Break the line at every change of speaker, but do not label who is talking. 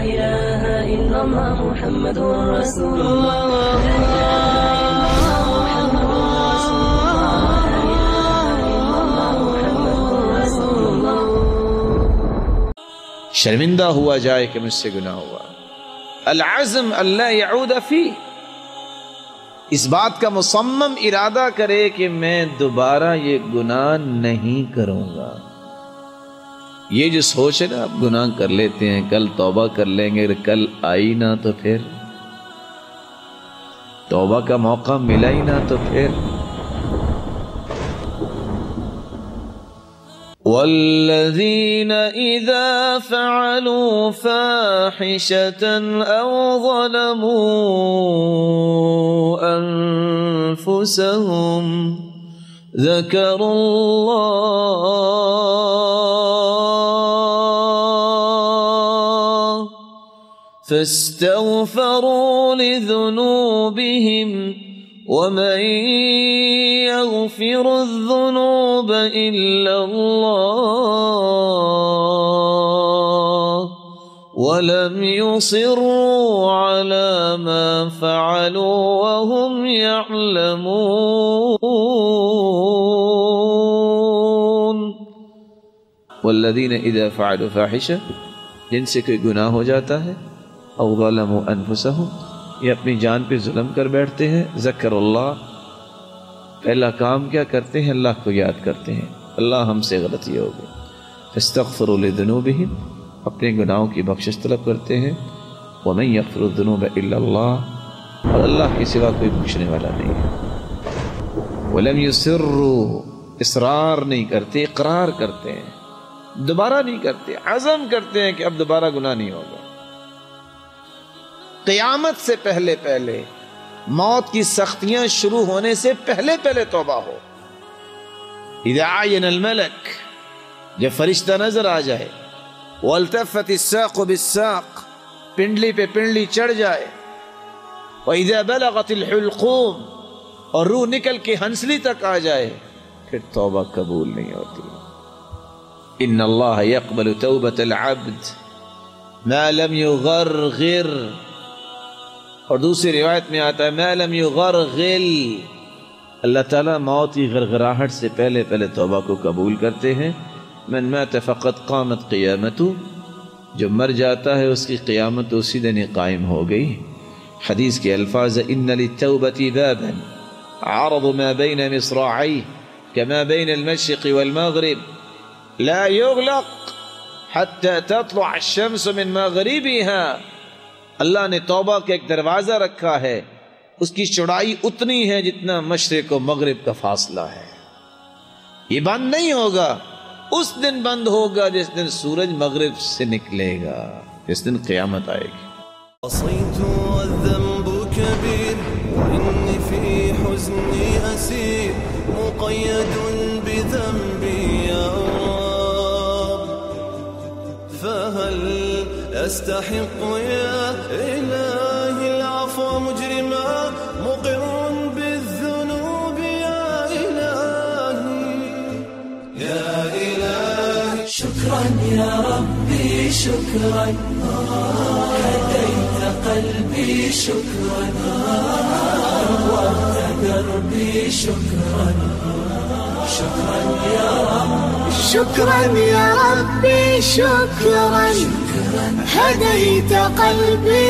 إله إلا الله محمد رسول الله
شرمندہ ہوا جائے کہ مجھ سے گناہ ہوا. العزم اللہ یعود فی، اس بات کا مصمم ارادہ کرے کہ میں دوبارہ یہ گناہ نہیں کروں گا. یہ جو سوچ ہے نا، اب گناہ کر لیتے ہیں، کل توبہ کر لیں گے، کل آئی نہ تو پھر توبہ کا موقع ملا ہی نہ تو پھر. والذین اذا فعلوا فاحشة او ظلموا انفسهم ذکروا اللہ فاستغفروا لذنوبهم ومن يغفر الذنوب إلا الله ولم يصروا على ما فعلوا وهم يعلمون. والذین اذا فعلوا فاحشة، جن سے کوئی گناہ ہو جاتا ہے، او ظلموا انفسهم، یہ اپنی جان پہ ظلم کر بیٹھتے ہیں، ذکر اللہ، پہلا کام کیا کرتے ہیں؟ اللہ کو یاد کرتے ہیں، اللہ ہم سے غلطی ہو گئی. فاستغفروا لذنوبہم، اپنے گناہوں کی بخشش طلب کرتے ہیں. ومن یغفر الذنوب الا اللہ، اور اللہ کے سوا کوئی بخشنے والا نہیں ہے. ولم یصروا، اصرار نہیں کرتے، اقرار کرتے ہیں، دوبارہ نہیں کرتے، عزم کرتے ہیں کہ اب دوبارہ گناہ نہیں ہوگا. قیامت سے پہلے پہلے، موت کی سختیاں شروع ہونے سے پہلے پہلے توبہ ہو. اذا عین الملک، جب فرشتہ نظر آ جائے، والتفت الساق بالساق، پنڈلی پہ پنڈلی چڑھ جائے، واذا بلغت الحلقوم، اور روح نکل کے ہنسلی تک آ جائے، پھر توبہ قبول نہیں ہوتی. ان اللہ یقبل توبۃ العبد ما لم یغرغر، اور دوسری روایت میں آتا ہے ما لم یغرغل، اللہ تعالیٰ موت کی غرغراہٹ سے پہلے پہلے توبہ کو قبول کرتے ہیں. من مات فقط قامت قیامته، جو مر جاتا ہے اس کی قیامت اسی دن قائم ہو گئی. حدیث کے الفاظ ان للتوبة بابا عرض ما بين مصراعيه كما بين المشرق والمغرب لا يغلق حتى تطلع الشمس من مغربها. اللہ نے توبہ کا ایک دروازہ رکھا ہے، اس کی چوڑائی اتنی ہے جتنا مشرق و مغرب کا فاصلہ ہے. یہ بند نہیں ہوگا، اس دن بند ہوگا جس دن سورج مغرب سے نکلے گا، جس دن قیامت آئے گی.
عصيت والذنب كبير وإني في حزني أسير مقيد بذنبي يا رب فهل أستحق يا إلهي العفو مجرما مقر بالذنوب يا إلهي
شكرا يا ربي شكرا هديت قلبي شكرا نورت دربي شكرا شكرا يا رب
شكرا يا ربي شكرا هديت قلبي